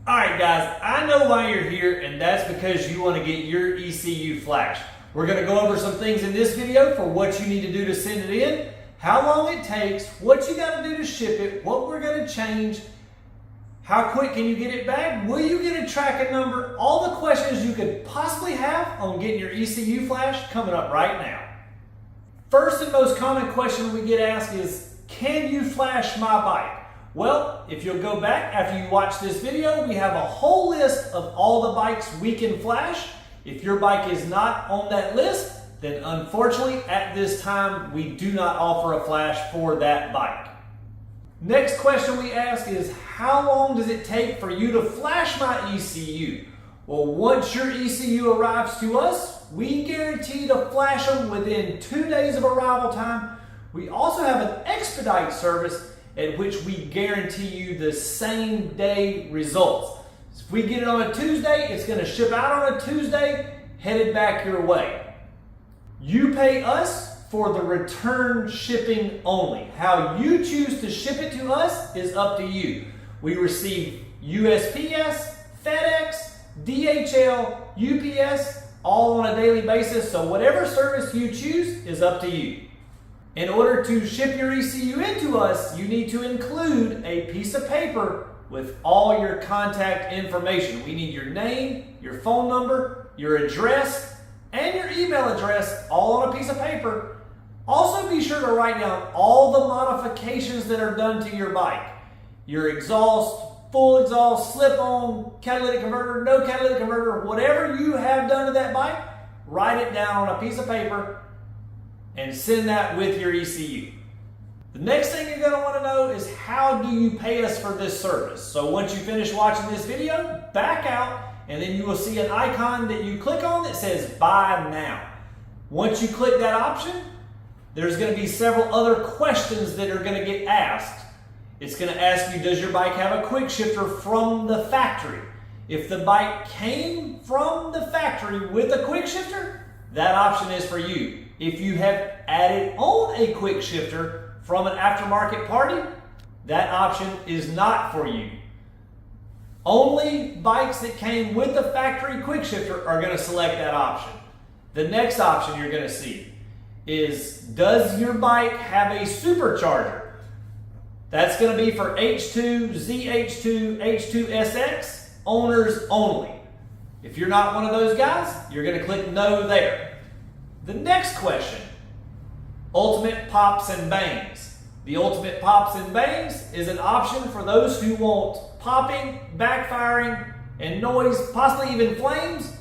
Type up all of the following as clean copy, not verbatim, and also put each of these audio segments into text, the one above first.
Alright guys, I know why you're here, and that's because you want to get your ECU Flash. We're going to go over some things in this video for what you need to do to send it in, how long it takes, what you got to do to ship it, what we're going to change, how quick can you get it back, will you get a tracking number, all the questions you could possibly have on getting your ECU Flash coming up right now. First and most common question we get asked is, can you flash my bike? Well, if you'll go back after you watch this video, we have a whole list of all the bikes we can flash. If your bike is not on that list, then unfortunately at this time we do not offer a flash for that bike. Next question we ask is, how long does it take for you to flash my ECU? Well, once your ECU arrives to us, we guarantee to flash them within 2 days of arrival time. We also have an expedite service at which we guarantee you the same day results. If we get it on a Tuesday, it's going to ship out on a Tuesday, headed back your way. You pay us for the return shipping only. How you choose to ship it to us is up to you. We receive USPS, FedEx, DHL, UPS, all on a daily basis, so whatever service you choose is up to you. In order to ship your ECU into us, you need to include a piece of paper with all your contact information. We need your name, your phone number, your address, and your email address, all on a piece of paper. Also be sure to write down all the modifications that are done to your bike. Your exhaust, full exhaust, slip-on, catalytic converter, no catalytic converter, whatever you have done to that bike, write it down on a piece of paper and send that with your ECU. The next thing you're going to want to know is, how do you pay us for this service? So once you finish watching this video, back out, and then you will see an icon that you click on that says Buy Now. Once you click that option, there's going to be several other questions that are going to get asked. It's going to ask you, does your bike have a quick shifter from the factory? If the bike came from the factory with a quick shifter, that option is for you. If you have added on a quick shifter from an aftermarket party, that option is not for you. Only bikes that came with the factory quick shifter are going to select that option. The next option you're going to see is, does your bike have a supercharger? That's going to be for H2, ZH2, H2SX, owners only. If you're not one of those guys, you're going to click no there. The next question, ultimate pops and bangs. The ultimate pops and bangs is an option for those who want popping, backfiring, and noise, possibly even flames,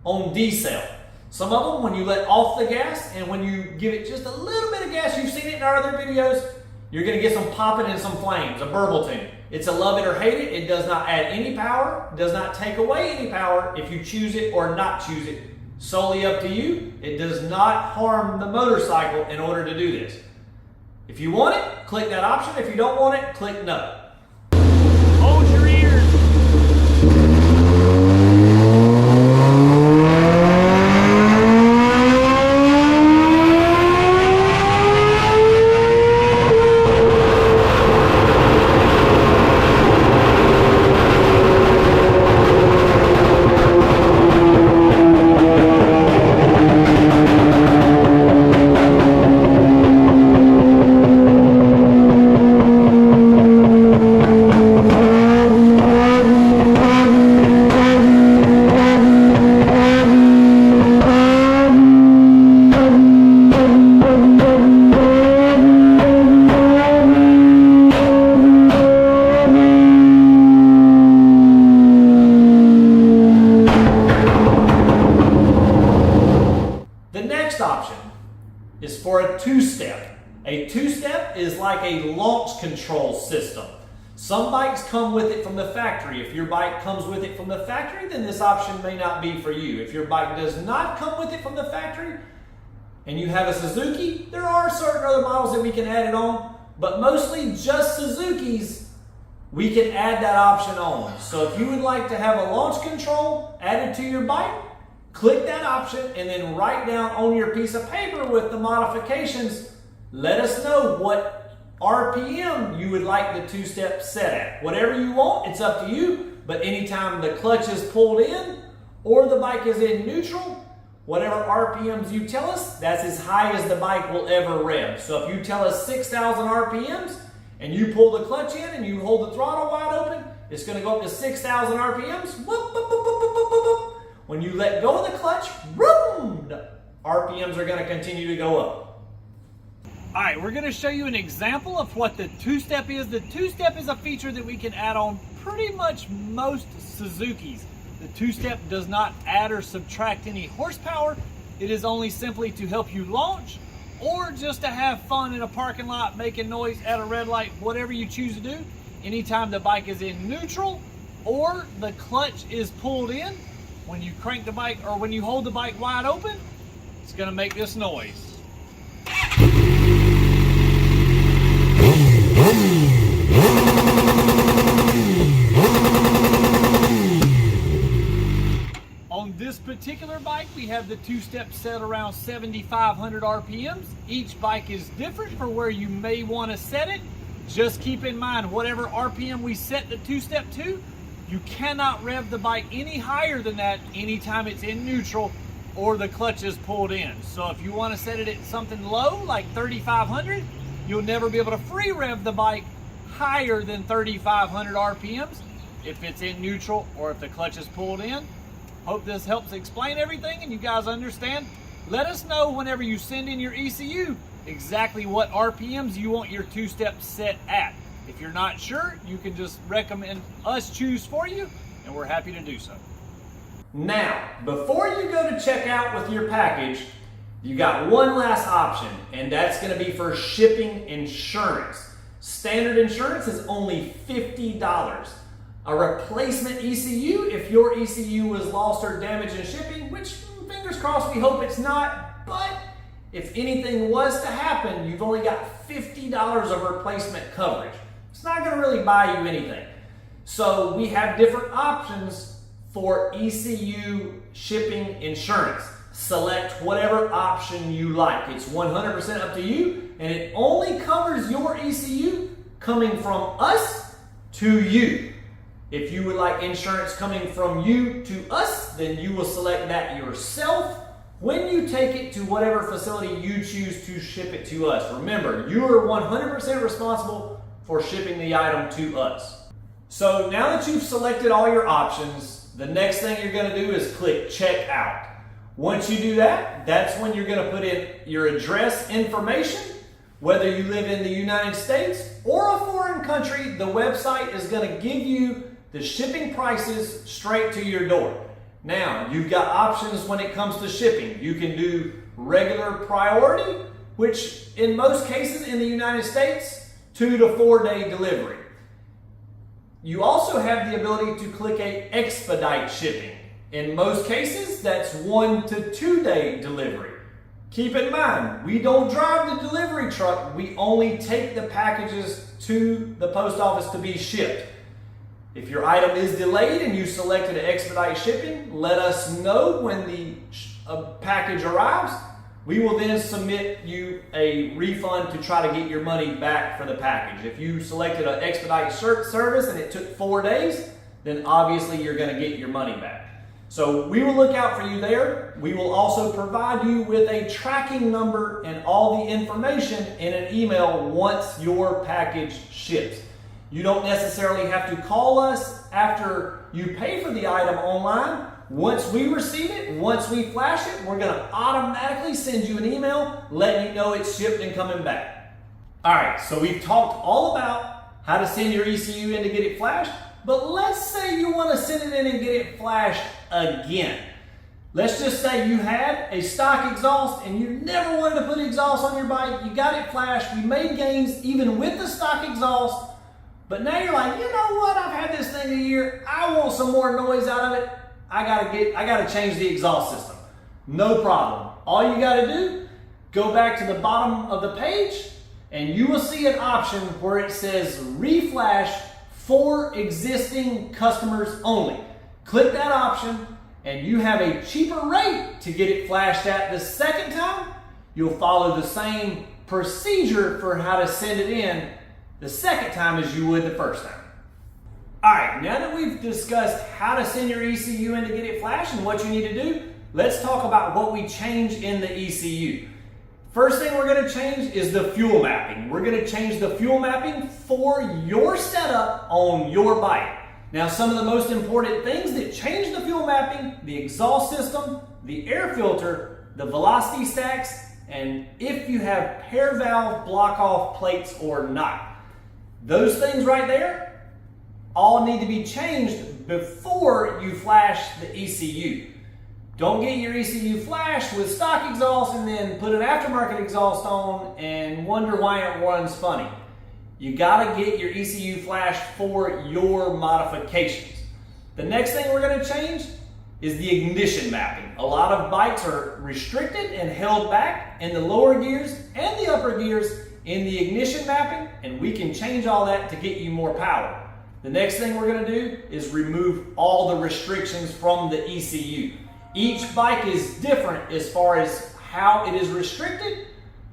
on decel. Some of them, when you let off the gas and when you give it just a little bit of gas, you've seen it in our other videos, you're going to get some popping and some flames, a burble tune. It's a love it or hate it. It does not add any power, does not take away any power if you choose it or not choose it. Solely up to you. It does not harm the motorcycle in order to do this. If you want it, click that option. If you don't want it, click no. Hold your ears. Option is for a two-step. A two-step is like a launch control system. Some bikes come with it from the factory. If your bike comes with it from the factory, then this option may not be for you. If your bike does not come with it from the factory and you have a Suzuki, there are certain other models that we can add it on, but mostly just Suzukis, we can add that option on. So if you would like to have a launch control added to your bike, click that option and then write down on your piece of paper with the modifications, let us know what RPM you would like the two-step set at. Whatever you want, it's up to you. but anytime the clutch is pulled in or the bike is in neutral, whatever RPMs you tell us, that's as high as the bike will ever rev. So if you tell us 6,000 RPMs and you pull the clutch in and you hold the throttle wide open, it's going to go up to 6,000 RPMs. Whoop, whoop, whoop, whoop, whoop, whoop. When you let go of the clutch, boom, the RPMs are going to continue to go up. All right, we're going to show you an example of what the two-step is. The two-step is a feature that we can add on pretty much most Suzukis. The two-step does not add or subtract any horsepower. It is only simply to help you launch or just to have fun in a parking lot, making noise at a red light, whatever you choose to do. Anytime the bike is in neutral or the clutch is pulled in, when you crank the bike or when you hold the bike wide open, it's going to make this noise. On this particular bike, we have the two-step set around 7,500 RPMs. Each bike is different for where you may want to set it. Just keep in mind, whatever RPM we set the two-step to, you cannot rev the bike any higher than that anytime it's in neutral or the clutch is pulled in. So if you want to set it at something low, like 3,500, you'll never be able to free rev the bike higher than 3,500 RPMs if it's in neutral or if the clutch is pulled in. Hope this helps explain everything and you guys understand. Let us know whenever you send in your ECU exactly what RPMs you want your two-step set at. If you're not sure, you can just recommend us choose for you, and we're happy to do so. Now, before you go to checkout with your package, you got one last option, and that's going to be for shipping insurance. Standard insurance is only $50. A replacement ECU, if your ECU was lost or damaged in shipping, which fingers crossed we hope it's not, but if anything was to happen, you've only got $50 of replacement coverage. It's not going to really buy you anything. So we have different options for ECU shipping insurance. Select whatever option you like. It's 100% up to you, and it only covers your ECU coming from us to you. If you would like insurance coming from you to us, then you will select that yourself when you take it to whatever facility you choose to ship it to us. Remember, you are 100% responsible for shipping the item to us. So now that you've selected all your options, the next thing you're going to do is click check out. Once you do that, that's when you're going to put in your address information. Whether you live in the United States or a foreign country, the website is going to give you the shipping prices straight to your door. Now, you've got options when it comes to shipping. You can do regular priority, which in most cases in the United States, 2 to 4 day delivery. You also have the ability to click a expedite shipping. In most cases, that's 1 to 2 day delivery. Keep in mind, we don't drive the delivery truck. We only take the packages to the post office to be shipped. If your item is delayed and you selected an expedite shipping, let us know when the package arrives. We will then submit you a refund to try to get your money back for the package. If you selected an expedite service and it took 4 days, then obviously you're going to get your money back. So we will look out for you there. We will also provide you with a tracking number and all the information in an email once your package ships. You don't necessarily have to call us after you pay for the item online. Once we receive it, once we flash it, we're going to automatically send you an email letting you know it's shipped and coming back. All right, so we've talked all about how to send your ECU in to get it flashed, but let's say you want to send it in and get it flashed again. Let's just say you had a stock exhaust and you never wanted to put exhaust on your bike. You got it flashed. We made gains even with the stock exhaust, but now you're like, you know what? I've had this thing a year. I want some more noise out of it. I gotta change the exhaust system. No problem. All you gotta do, go back to the bottom of the page and you will see an option where it says reflash for existing customers only. Click that option and you have a cheaper rate to get it flashed at the second time. You'll follow the same procedure for how to send it in the second time as you would the first time. Alright, now that we've discussed how to send your ECU in to get it flashed and what you need to do, let's talk about what we change in the ECU. First thing we're going to change is the fuel mapping. We're going to change the fuel mapping for your setup on your bike. Now, some of the most important things that change the fuel mapping: the exhaust system, the air filter, the velocity stacks, and if you have pair valve block off plates or not. Those things right there all need to be changed before you flash the ECU. Don't get your ECU flashed with stock exhaust and then put an aftermarket exhaust on and wonder why it runs funny. You gotta get your ECU flashed for your modifications. The next thing we're gonna change is the ignition mapping. A lot of bikes are restricted and held back in the lower gears and the upper gears in the ignition mapping, and we can change all that to get you more power. The next thing we're going to do is remove all the restrictions from the ECU. Each bike is different as far as how it is restricted,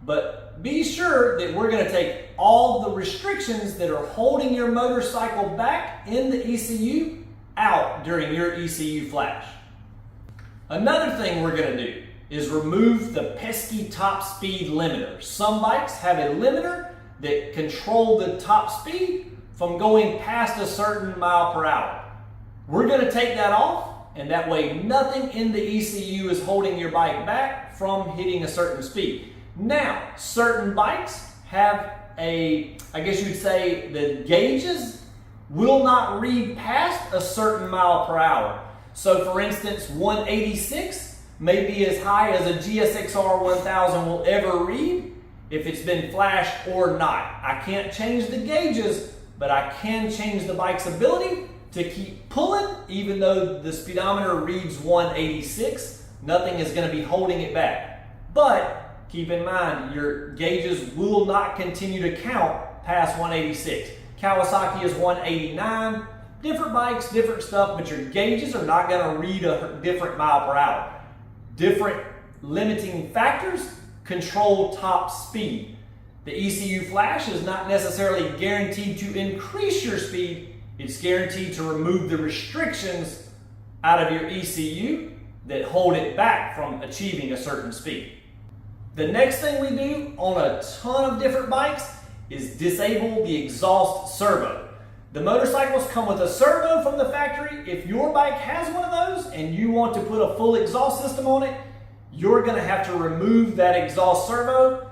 but be sure that we're going to take all the restrictions that are holding your motorcycle back in the ECU out during your ECU flash. Another thing we're going to do is remove the pesky top speed limiter. Some bikes have a limiter that control the top speed from going past a certain mile per hour. We're going to take that off, and that way nothing in the ECU is holding your bike back from hitting a certain speed. Now, certain bikes have I guess you'd say the gauges will not read past a certain mile per hour. So for instance, 186 may be as high as a GSXR 1000 will ever read if it's been flashed or not. I can't change the gauges, but I can change the bike's ability to keep pulling even though the speedometer reads 186. Nothing is going to be holding it back. But keep in mind, your gauges will not continue to count past 186. Kawasaki is 189. Different bikes, different stuff, but your gauges are not going to read a different mile per hour. Different limiting factors control top speed. The ECU flash is not necessarily guaranteed to increase your speed. It's guaranteed to remove the restrictions out of your ECU that hold it back from achieving a certain speed. The next thing we do on a ton of different bikes is disable the exhaust servo. The motorcycles come with a servo from the factory. If your bike has one of those and you want to put a full exhaust system on it, you're going to have to remove that exhaust servo.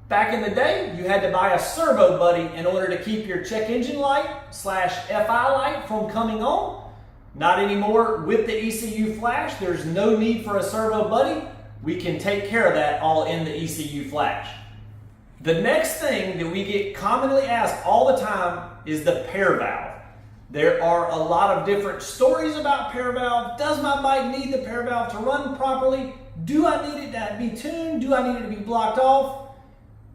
Back in the day, you had to buy a servo buddy in order to keep your check engine light / FI light from coming on. Not anymore. With the ECU flash, there's no need for a servo buddy. We can take care of that all in the ECU flash. The next thing that we get commonly asked all the time is the pair valve. There are a lot of different stories about pair valve. Does my bike need the pair valve to run properly? Do I need it to be tuned? Do I need it to be blocked off?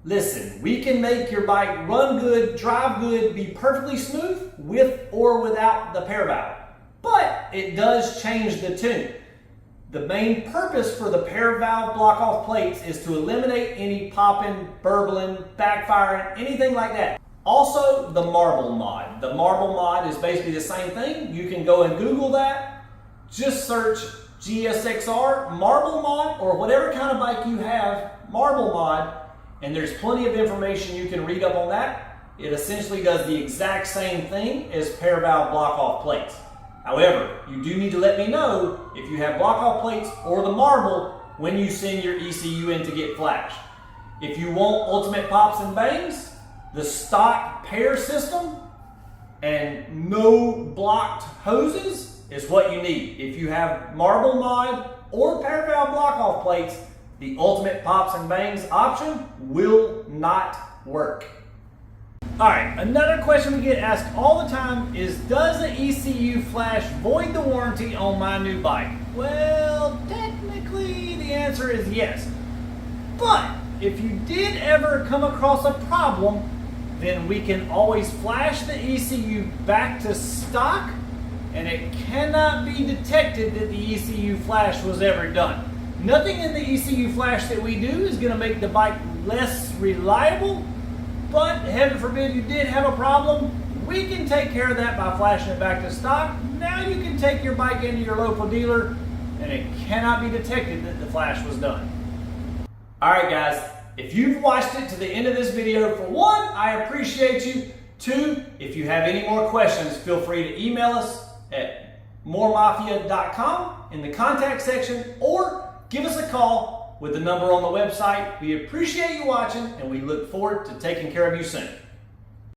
Listen, we can make your bike run good, drive good, be perfectly smooth with or without the pair valve. But it does change the tune. The main purpose for the pair valve block off plates is to eliminate any popping, burbling, backfiring, anything like that. Also, the marble mod. The marble mod is basically the same thing. You can go and Google that. Just search GSXR marble mod or whatever kind of bike you have, marble mod, and there's plenty of information you can read up on that. It essentially does the exact same thing as pair valve block off plates. However, you do need to let me know if you have block off plates or the marble when you send your ECU in to get flashed. If you want ultimate pops and bangs, the stock pair system and no blocked hoses is what you need. If you have marble mod or pair valve block off plates, the ultimate pops and bangs option will not work. Alright, another question we get asked all the time is, does the ECU flash void the warranty on my new bike? Well, technically the answer is yes. But if you did ever come across a problem, then we can always flash the ECU back to stock, and it cannot be detected that the ECU flash was ever done. Nothing in the ECU flash that we do is going to make the bike less reliable, but heaven forbid you did have a problem, We can take care of that by flashing it back to stock. Now you can take your bike into your local dealer and it cannot be detected that the flash was done. Alright guys, if you've watched it to the end of this video, for one, I appreciate you. Two, if you have any more questions, feel free to email us at moremafia.com in the contact section or give us a call with the number on the website. We appreciate you watching and we look forward to taking care of you soon.